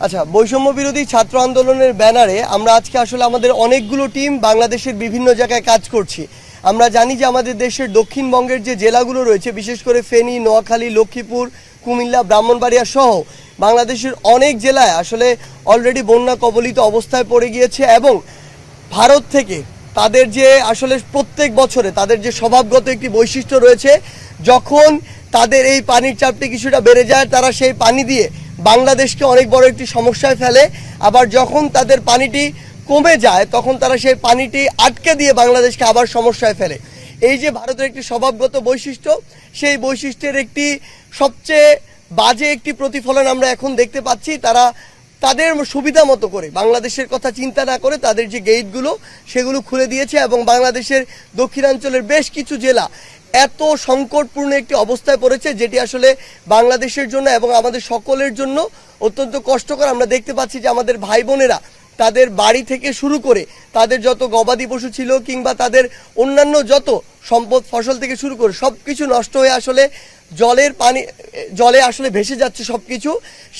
আচ্ছা, বৈষম্য বিরোধী ছাত্র আন্দোলনের ব্যানারে আমরা আজকে আসলে আমাদের অনেকগুলো টিম বাংলাদেশের বিভিন্ন জায়গায় কাজ করছি। আমরা জানি যে আমাদের দেশের দক্ষিণবঙ্গের যে জেলাগুলো রয়েছে, বিশেষ করে ফেনী, নোয়াখালী, লক্ষ্মীপুর, কুমিল্লা, ব্রাহ্মণবাড়িয়া সহ বাংলাদেশের অনেক জেলায় আসলে অলরেডি বন্যা কবলিত অবস্থায় পড়ে গিয়েছে এবং ভারত থেকে তাদের যে আসলে প্রত্যেক বছরে তাদের যে স্বভাবগত একটি বৈশিষ্ট্য রয়েছে, যখন তাদের এই পানির চাপটি কিছুটা বেড়ে যায় তারা সেই পানি দিয়ে বাংলাদেশকে অনেক বড় একটি সমস্যায় ফেলে। আবার যখন তাদের পানিটি কমে যায় তখন তারা সেই পানিটি আটকে দিয়ে বাংলাদেশকে আবার সমস্যায় ফেলে। এই যে ভারতের একটি স্বভাবগত বৈশিষ্ট্য, সেই বৈশিষ্ট্যের একটি সবচেয়ে বাজে একটি প্রতিফলন আমরা এখন দেখতে পাচ্ছি। তারা তাদের সুবিধা মতো করে বাংলাদেশের কথা চিন্তা না করে তাদের যে গেটগুলো সেগুলো খুলে দিয়েছে এবং বাংলাদেশের দক্ষিণাঞ্চলের বেশ কিছু জেলা এত সংকটপূর্ণ একটি অবস্থায় পড়েছে, যেটি আসলে বাংলাদেশের জন্য এবং আমাদের সকলের জন্য অত্যন্ত কষ্টকর। আমরা দেখতে পাচ্ছি যে আমাদের ভাই বোনেরা তাদের বাড়ি থেকে শুরু করে তাদের যত গবাদি পশু ছিল কিংবা তাদের অন্যান্য যত সম্পদ, ফসল থেকে শুরু করে সব কিছু নষ্ট হয়ে আসলে জলে আসলে ভেসে যাচ্ছে সব কিছু।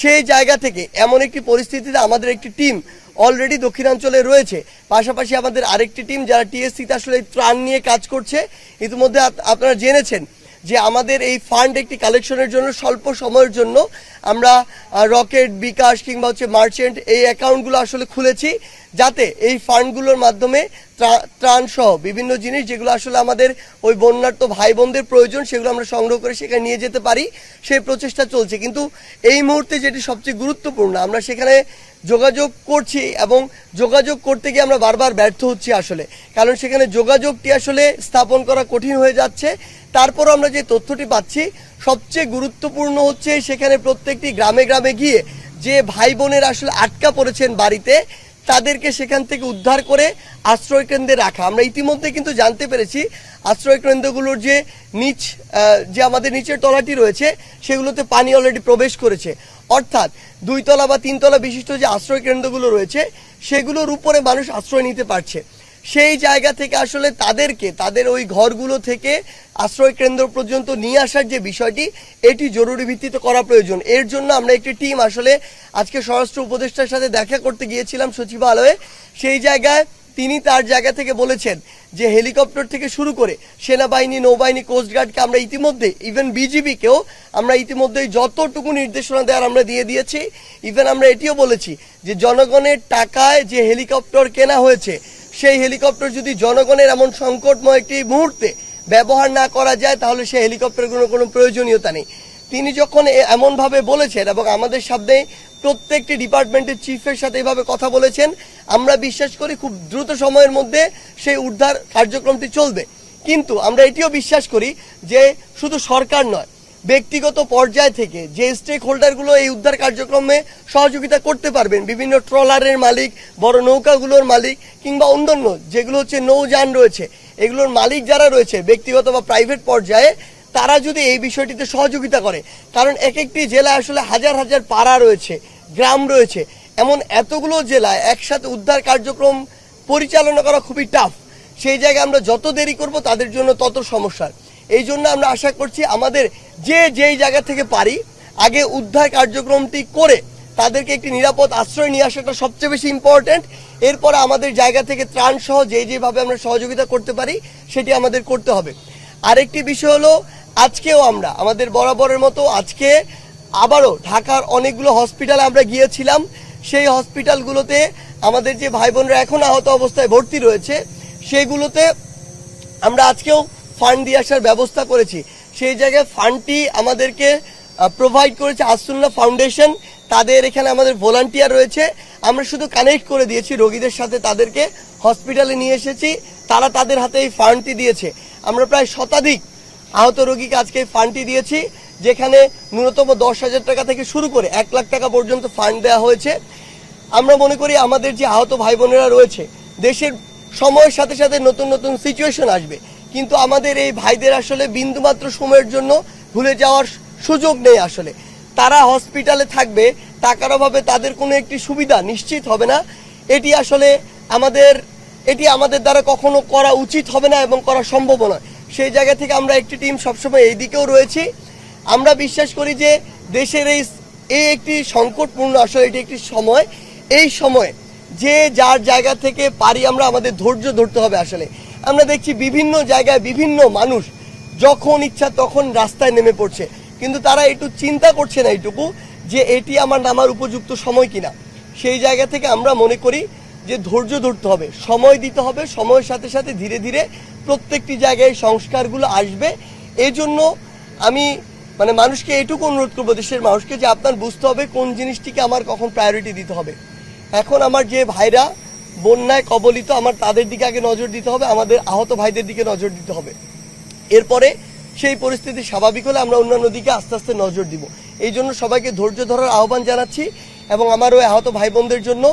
সেই জায়গা থেকে এমন একটি পরিস্থিতিতে আমাদের একটি টিম অলরেডি দক্ষিণাঞ্চলে রয়েছে, পাশাপাশি আমাদের আরেকটি টিম যারা টিএসসিতে আসলে ত্রাণ নিয়ে কাজ করছে। ইতিমধ্যে আপনারা জেনেছেন যে আমাদের এই ফান্ড একটি কালেকশনের জন্য স্বল্প সময়ের জন্য আমরা রকেট, বিকাশ কিংবা মার্চেন্ট এই অ্যাকাউন্টগুলো আসলে খুলেছি, যাতে এই ফান্ডগুলোর মাধ্যমে ত্রাণ সহ বিভিন্ন জিনিস যেগুলো আসলে আমাদের ওই বন্যার্ত ভাই বোনদের প্রয়োজন সেগুলো আমরা সংগ্রহ করে সেখানে নিয়ে যেতে পারি, সেই প্রচেষ্টা চলছে। কিন্তু এই মুহূর্তে যেটি সবচেয়ে গুরুত্বপূর্ণ, আমরা সেখানে যোগাযোগ করছি এবং যোগাযোগ করতে গিয়ে আমরা বারবার ব্যর্থ হচ্ছি আসলে, কারণ সেখানে যোগাযোগটি আসলে স্থাপন করা কঠিন হয়ে যাচ্ছে। তারপরও আমরা যে তথ্যটি পাচ্ছি সবচেয়ে গুরুত্বপূর্ণ হচ্ছে সেখানে প্রত্যেকটি গ্রামে গ্রামে গিয়ে যে ভাই বোনেরা আসলে আটকা পড়েছেন বাড়িতে, তাদেরকে সেখান থেকে উদ্ধার করে আশ্রয় কেন্দ্রে রাখা। আমরা ইতিমধ্যে কিন্তু জানতে পেরেছি আশ্রয় কেন্দ্রগুলোর যে আমাদের নিচের তলাটি রয়েছে সেগুলোতে পানি অলরেডি প্রবেশ করেছে, অর্থাৎ 2 তলা বা 3 তলা বিশিষ্ট যে আশ্রয় কেন্দ্রগুলো রয়েছে সেগুলোর উপরে মানুষ আশ্রয় নিতে পারছে। সেই জায়গা থেকে আসলে তাদেরকে তাদের ওই ঘরগুলো থেকে আশ্রয় কেন্দ্র পর্যন্ত নিয়ে আসার যে বিষয়টি, এটি জরুরি ভিত্তিতে করা প্রয়োজন। এর জন্য আমরা একটি টিম আসলে আজকে স্বরাষ্ট্র উপদেষ্টার সাথে দেখা করতে গিয়েছিলাম সচিবালয়ে। সেই জায়গায় তিনি তার জায়গা থেকে বলেছেন যে হেলিকপ্টার থেকে শুরু করে সেনাবাহিনী, নৌবাহিনী, কোস্টগার্ডকে আমরা ইতিমধ্যে, ইভেন বিজিবিকেও আমরা ইতিমধ্যেই যতটুকু নির্দেশনা দেওয়ার আমরা দিয়ে দিয়েছি। ইভেন আমরা এটিও বলেছি যে জনগণের টাকায় যে হেলিকপ্টার কেনা হয়েছে সেই হেলিকপ্টার যদি জনগণের এমন সংকটময় একটি মুহূর্তে ব্যবহার না করা যায় তাহলে সেই হেলিকপ্টারগুলোর কোনো প্রয়োজনীয়তা নেই। তিনি যখন এমনভাবে বলেছেন এবং আমাদের সামনে প্রত্যেকটি ডিপার্টমেন্টের চিফের সাথে এইভাবে কথা বলেছেন, আমরা বিশ্বাস করি খুব দ্রুত সময়ের মধ্যে সেই উদ্ধার কার্যক্রমটি চলবে। কিন্তু আমরা এটিও বিশ্বাস করি যে শুধু সরকার নয়, ব্যক্তিগত পর্যায় থেকে যে স্টেক হোল্ডারগুলো এই উদ্ধার কার্যক্রমে সহযোগিতা করতে পারবেন, বিভিন্ন ট্রলারের মালিক, বড় নৌকাগুলোর মালিক কিংবা অন্যান্য যেগুলো নৌযান রয়েছে, এগুলোর মালিক যারা রয়েছে ব্যক্তিগত বা প্রাইভেট পর্যায়ে, তারা যদি এই বিষয়টিতে সহযোগিতা করে, কারণ এক একটি জেলায় আসলে হাজার হাজার পাড়া রয়েছে, গ্রাম রয়েছে, এমন এতগুলো জেলায় একসাথে উদ্ধার কার্যক্রম পরিচালনা করা খুবই টাফ। সেই জায়গায় আমরা যত দেরি করব তাদের জন্য তত সমস্যার। এই জন্য আমরা আশা করছি আমাদের যেই জায়গা থেকে পারি আগে উদ্ধার কার্যক্রমটি করে তাদেরকে একটি নিরাপদ আশ্রয় নিয়ে আসাটা সবচেয়ে বেশি ইম্পর্টেন্ট। এরপরে আমাদের জায়গা থেকে ত্রাণ সহ যেভাবে আমরা সহযোগিতা করতে পারি সেটি আমাদের করতে হবে। আরেকটি বিষয় হলো, আজকেও আমরা আমাদের বরাবরের মতো আজকে আবারও ঢাকার অনেকগুলো হসপিটালে আমরা গিয়েছিলাম। সেই হসপিটালগুলোতে আমাদের যে ভাই বোনরা এখন আহত অবস্থায় ভর্তি রয়েছে সেগুলোতে আমরা আজকেও ফান্ড দিয়ে আসার ব্যবস্থা করেছি। সেই জায়গায় ফান্ডটি আমাদেরকে প্রোভাইড করেছে আসুন্নাহ ফাউন্ডেশন। তাদের এখানে আমাদের ভলান্টিয়ার রয়েছে, আমরা শুধু কানেক্ট করে দিয়েছি রোগীদের সাথে, তাদেরকে হসপিটালে নিয়ে এসেছি, তারা তাদের হাতে এই ফান্ডটি দিয়েছে। আমরা প্রায় শতাধিক আহত রোগীকে আজকে এই ফান্ডটি দিয়েছি, যেখানে ন্যূনতম 10,000 টাকা থেকে শুরু করে 1 লাখ টাকা পর্যন্ত ফান্ড দেওয়া হয়েছে। আমরা মনে করি আমাদের যে আহত ভাই বোনেরা রয়েছে, দেশের সময়ের সাথে সাথে নতুন নতুন সিচুয়েশন আসবে, কিন্তু আমাদের এই ভাইদের আসলে বিন্দুমাত্র সময়ের জন্য ভুলে যাওয়ার সুযোগ নেই। আসলে তারা হসপিটালে থাকবে, টাকার অভাবে তাদের কোনো একটি সুবিধা নিশ্চিত হবে না। এটি আসলে আমাদের দ্বারা কখনো করা উচিত হবে না এবং করা সম্ভব নয়। সেই জায়গা থেকে আমরা একটি টিম সবসময় এই দিকেও রয়েছি। আমরা বিশ্বাস করি যে দেশের এই একটি সংকটপূর্ণ, আসলে এটি একটি সময়। এই সময়ে যে যার জায়গা থেকে পারি আমরা আমাদের ধৈর্য ধরতে হবে। আসলে আমরা দেখছি বিভিন্ন জায়গায় বিভিন্ন মানুষ যখন ইচ্ছা তখন রাস্তায় নেমে পড়ছে, কিন্তু তারা একটু চিন্তা করছে না এইটুকু যে এটি আমার নামার উপযুক্ত সময় কিনা। সেই জায়গা থেকে আমরা মনে করি যে ধৈর্য ধরতে হবে, সময় দিতে হবে। সময়ের সাথে সাথে ধীরে ধীরে প্রত্যেকটি জায়গায় সংস্কারগুলো আসবে। এই জন্য আমি মানুষকে এটুকু অনুরোধ করবো, দেশের মানুষকে, যে আপনার বুঝতে হবে কোন জিনিসটিকে আমার কখন প্রায়োরিটি দিতে হবে। এখন আমার যে ভাইরা বন্যায় কবলিত, আমার তাদের দিকে আগে নজর দিতে হবে, আমাদের আহত ভাইদের দিকে নজর দিতে হবে। এরপরে সেই পরিস্থিতি স্বাভাবিক হলে আমরা অন্যান্য দিকে আস্তে আস্তে নজর দিব। এই জন্য সবাইকে ধৈর্য ধরার আহ্বান জানাচ্ছি এবং আমার ওই আহত ভাই বোনদের জন্য